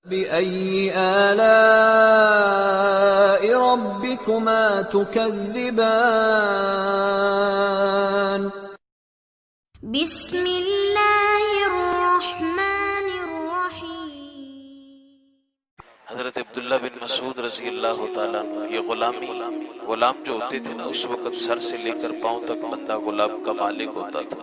فَبِأَيِّ آلَاءِ رَبِّكُمَا تُكَذِّبَانِ بسم اللہ الرحمن الرحیم۔ حضرت عبداللہ بن مسعود رضی اللہ تعالیٰ عنہ، یہ غلام جو ہوتے تھے نا، اس وقت سر سے لے کر پاؤں تک بندہ غلام کا مالک ہوتا تھا۔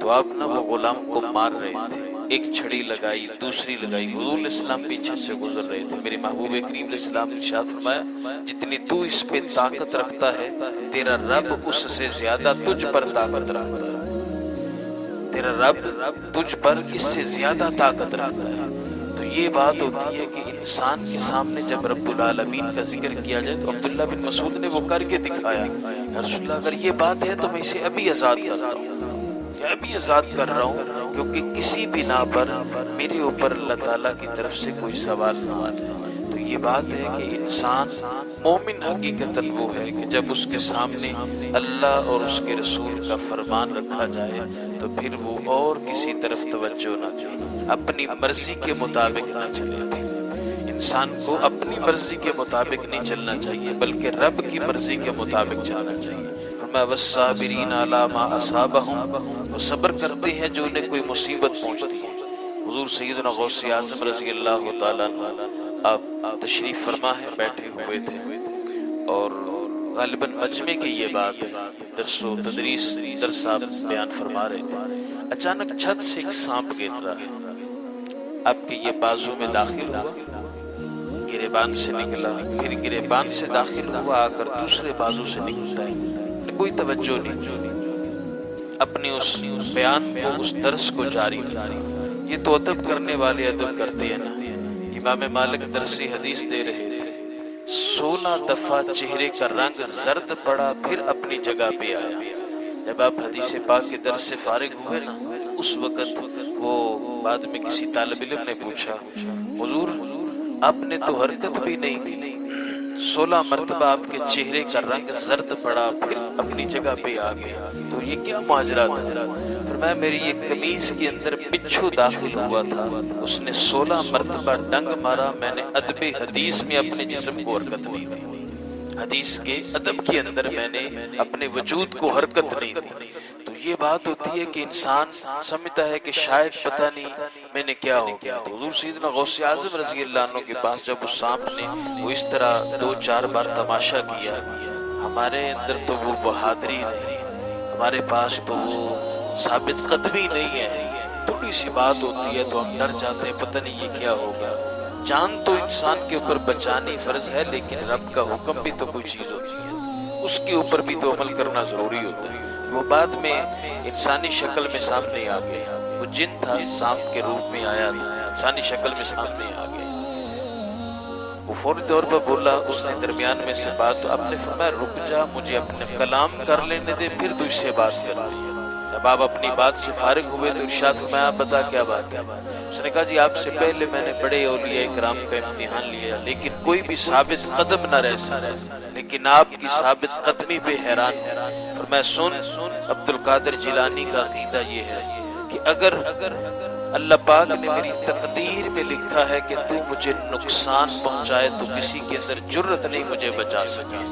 تو آپ نا وہ غلام کو مار رہے تھے، ایک چھڑی لگائی، دوسری لگائی، حضور الاسلام پیچھے سے گزر رہے تھے۔ میرے محبوب کریم علیہ السلام نے ارشاد فرمایا، جتنی تو اس پہ طاقت رکھتا ہے تیرا رب اس سے زیادہ تجھ پر طاقت رکھتا ہے، تیرا رب تجھ پر اس سے زیادہ طاقت رکھتا ہے۔ تو یہ بات ہوتی ہے کہ انسان کے سامنے جب رب العالمین کا ذکر کیا جائے تو عبداللہ بن مسعود نے وہ کر کے دکھایا، یا رسول اللہ اگر یہ بات ہے تو میں اسے ابھی آزاد کرتا ہوں، یا ابھی آزاد کر رہا ہوں، کیونکہ کسی بنا پر میرے اوپر اللہ تعالیٰ کی طرف سے کوئی سوال نہ آ جائے۔ تو یہ بات ہے کہ انسان مومن حقیقتاً وہ ہے کہ جب اس کے سامنے اللہ اور اس کے رسول کا فرمان رکھا جائے تو پھر وہ اور کسی طرف توجہ نہ دے، اپنی مرضی کے مطابق نہ چلے۔ انسان کو اپنی مرضی کے مطابق نہیں چلنا چاہیے بلکہ رب کی مرضی کے مطابق چلنا چاہیے۔ والصابرین علی ما اصابہم، وہ صبر کرتے ہیں جو انہیں کوئی مصیبت پہنچتی ہے۔ حضور سیدنا غوث اعظم رضی اللہ تعالیٰ عنہ آپ تشریف فرما ہے، بیٹھے ہوئے تھے اور غالباً مجمع کی یہ بات ہے، درس و تدریس درس آپ بیان فرما رہے تھے، اچانک چھت سے ایک سانپ گر رہا ہے، آپ کے یہ بازو میں داخل ہوا، گریبان سے نکلا، پھر گریبان سے داخل ہوا آ کر دوسرے بازو سے نکلتا ہے، کوئی توجہ نہیں، اپنی اس بیان کو، اس درس کو جاری رکھا۔ یہ تو ادب کرنے والے ادب کرتے ہیں نا۔ امام مالک درس حدیث دے رہے تھے، 16 دفعہ چہرے کا رنگ زرد پڑا پھر اپنی جگہ پہ آیا۔ جب آپ حدیث پاک کے درس سے فارغ ہوئے نا، اس وقت وہ بعد میں کسی طالب علم نے پوچھا، حضور آپ نے تو حرکت بھی نہیں کی، 16 مرتبہ آپ کے چہرے کا رنگ زرد پڑا پھر اپنی جگہ پہ آ گیا، تو یہ کیا معجزہ تھا؟ فرمایا میری یہ قمیص کے اندر بچھو داخل ہوا تھا، اس نے 16 مرتبہ ڈنگ مارا، میں نے ادب حدیث میں اپنے جسم کو حرکت نہیں دی، حدیث کے ادب کے اندر میں نے اپنے وجود کو حرکت نہیں دی۔ تو یہ بات ہوتی ہے کہ انسان سمجھتا ہے کہ شاید پتہ نہیں میں نے کیا ہو گیا۔ تو حضور سیدنا غوث اعظم رضی اللہ عنہ کے پاس جب اس سانپ نے وہ اس طرح 2-4 بار تماشا کیا، ہمارے اندر تو وہ بہادری نہیں، ہمارے پاس تو وہ ثابت قدمی نہیں ہے، تھوڑی سی بات ہوتی ہے تو ہم ڈر جاتے ہیں، پتہ نہیں یہ کیا ہوگا۔ جان تو انسان کے اوپر بچانی فرض ہے، لیکن رب کا حکم بھی تو کوئی چیز ہوتی ہے، اس کے اوپر بھی تو عمل کرنا ضروری ہوتا ہے۔ وہ بعد میں انسانی شکل میں سامنے آ گیا، وہ جن تھا سانپ کے روپ میں آیا تھا، انسانی شکل میں سامنے آ گیا، وہ فوری طور پر بولا، اس نے درمیان میں سے بات، اب نے فرمایا رک جا، مجھے اپنے کلام کر لینے دے، پھر تو اس سے بات کرتے ہیں۔ جب آپ اپنی بات سے فارغ ہوئے تو ارشاد فرمایا آپ بتا کیا بات ہے؟ اس نے کہا جی آپ سے پہلے میں نے بڑے اولیاء کرام کا امتحان لیا لیکن کوئی بھی ثابت قدم نہ رہ سکا، لیکن آپ کی ثابت قدمی پہ حیران ہوں۔ فرمایا سن، عبد القادر جیلانی کا عقیدہ یہ ہے کہ اگر اللہ پاک نے میری تقدیر میں لکھا ہے کہ تو مجھے نقصان پہنچائے تو کسی کے اندر جرت نہیں مجھے بچا سکے،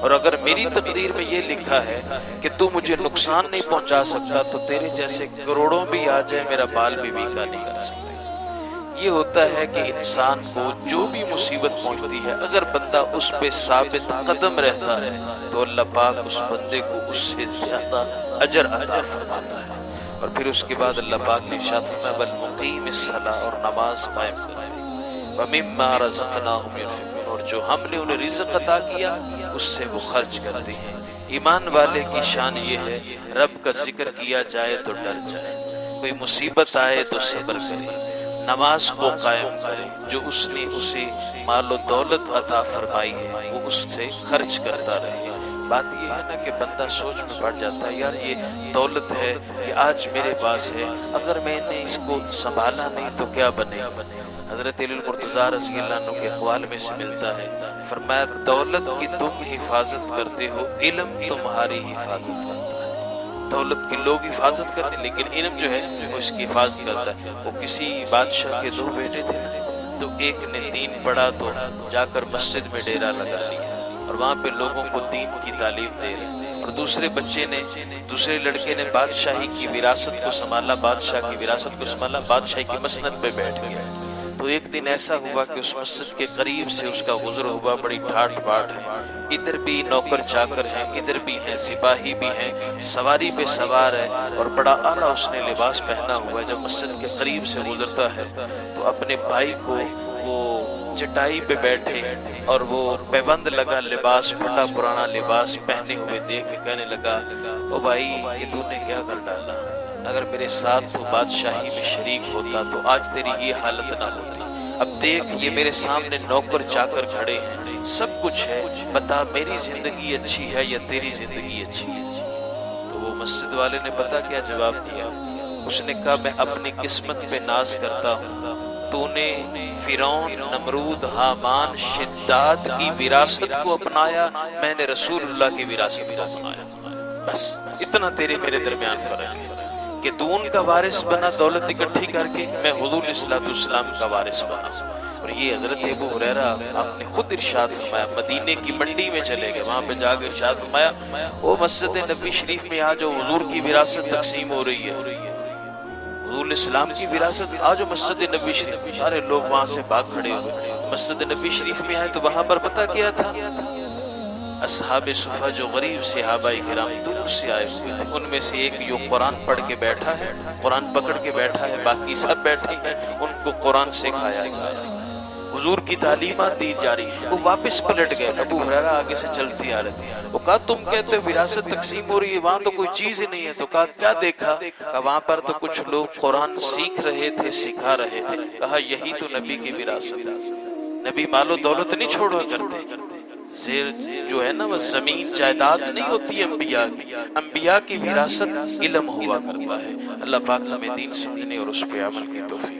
اور اگر میری تقدیر میں یہ لکھا ہے کہ تو مجھے نقصان نہیں پہنچا سکتا تو تیرے جیسے کروڑوں بھی آ جائے میرا بال بھی بیکا نہیں کر سکتے۔ یہ ہوتا ہے کہ انسان کو جو بھی مصیبت پہنچتی ہے اگر بندہ اس پہ ثابت قدم رہتا ہے تو اللہ پاک اس بندے کو اس سے زیادہ اجر عطا فرماتا ہے۔ اور پھر اس کے بعد اللہ پاک نے ارشاد فرمایا والمقیم الصلاۃ، اور نماز قائم کرتے ہیں، ومما رزقناہم ينفقون، اور جو ہم نے انہیں رزق عطا کیا اس سے وہ خرچ کرتے ہیں۔ ایمان والے کی شان یہ ہے رب کا ذکر کیا جائے تو ڈر جائے، کوئی مصیبت آئے تو صبر کرے، نماز کو قائم کرے، جو اس نے اسے مال و دولت عطا فرمائی ہے وہ اس سے خرچ کرتا رہے۔ بات یہ ہے نا کہ بندہ سوچ میں پڑ جاتا ہے یار یہ دولت ہے یہ آج میرے پاس ہے، اگر میں نے اس کو سنبھالا نہیں تو کیا بنے۔ حضرت علی المرتضیٰ رضی اللہ عنہ کے اقوال میں سے ملتا ہے، فرمایا دولت کی تم حفاظت کرتے ہو، علم تمہاری حفاظت کرتا ہے۔ دولت کی لوگ حفاظت کرتے لیکن علم جو ہے وہ اس کی حفاظت کرتا ہے۔ وہ کسی بادشاہ کے 2 بیٹے تھے، تو ایک نے دین پڑھا تو جا کر مسجد میں ڈیرا لگا لیا اور وہاں پہ لوگوں کو دین کی تعلیم دے رہے، اور دوسرے لڑکے نے بادشاہی کی وراثت کو سنبھالا، بادشاہ کی وراثت کو سنبھالا، بادشاہی کی مسند پہ بیٹھ گیا۔ تو ایک دن ایسا ہوا کہ اس مسجد کے قریب سے اس کا گزر ہوا، بڑی ٹھاٹ باٹ ہے، ادھر بھی نوکر چاکر ہیں، ادھر بھی ہیں سپاہی بھی ہیں، سواری پہ سوار ہے، اور بڑا اعلیٰ اس نے لباس پہنا ہوا ہے۔ جب مسجد کے قریب سے گزرتا ہے تو اپنے بھائی کو وہ چٹائی پہ بیٹھے اور وہ پیبند لگا لباس، پھٹا پرانا لباس پہنے ہوئے دیکھ کے کہنے لگا، او بھائی یہ تو نے کیا کر ڈالا، اگر میرے ساتھ تو بادشاہی میں شریک ہوتا تو آج تیری یہ حالت نہ ہوتی۔ اب دیکھ یہ میرے سامنے نوکر چاکر کھڑے ہیں، سب کچھ ہے، بتا میری زندگی اچھی ہے یا تیری زندگی اچھی ہے؟ تو وہ مسجد والے نے پتا کیا جواب دیا؟ اس نے کہا میں اپنی قسمت پہ ناز کرتا ہوں، تو نے فرعون، نمرود، حامان، شداد کی وراثت کو اپنایا، میں نے رسول اللہ کی وراثت کو اپنایا۔ بس اتنا تیرے میرے درمیان فرق ہے کہ تو ان کا وارث بنا دولت اکٹھی کر کے، میں حضور صلی اللہ علیہ وسلم کا وارث بنا۔ اور یہ حضرت ابو ہریرہ آپ نے خود ارشاد فرمایا، مدینے کی منڈی میں چلے گئے، وہاں پہ جا کے ارشاد فرمایا، وہ مسجد نبی شریف میں آج حضور کی وراثت تقسیم ہو رہی ہے، حضور اسلام کی وراثت، آج مسجد نبی شریف، سارے لوگ وہاں سے بھاگ کھڑے ہوئے۔ مسجد نبی شریف میں آئے تو وہاں پر پتہ کیا تھا؟ اصحاب صفہ جو غریب صحابہ کرام دور سے آئے ہوئے تھے، ان میں سے ایک جو قرآن پڑھ کے بیٹھا ہے، قرآن پکڑ کے بیٹھا ہے، باقی سب بیٹھے ہیں، ان کو قرآن سکھایا جا رہا ہے، حضور کی تعلیمات دی جا رہی۔ وہ واپس پلٹ گئے، ابو ہریرہ آگے سے چلتی آ رہے تھے۔ وہ کہا تم کہتے ہو وراثت تقسیم ہو رہی ہے، وہاں تو کوئی چیز ہی نہیں ہے۔ تو کہا کیا دیکھا؟ کہا وہاں پر تو کچھ لوگ قرآن سیکھ رہے تھے، سکھا رہے تھے۔ کہا یہی تو نبی کی وراثت ہے، نبی مال و دولت نہیں چھوڑا کرتے، زیر جو ہے نا وہ زمین جائیداد نہیں ہوتی انبیاء کی، انبیاء کی وراثت علم ہوا کرتا ہے۔ اللہ پاک ہمیں دین سمجھنے اور اس پہ عمل کی توفیق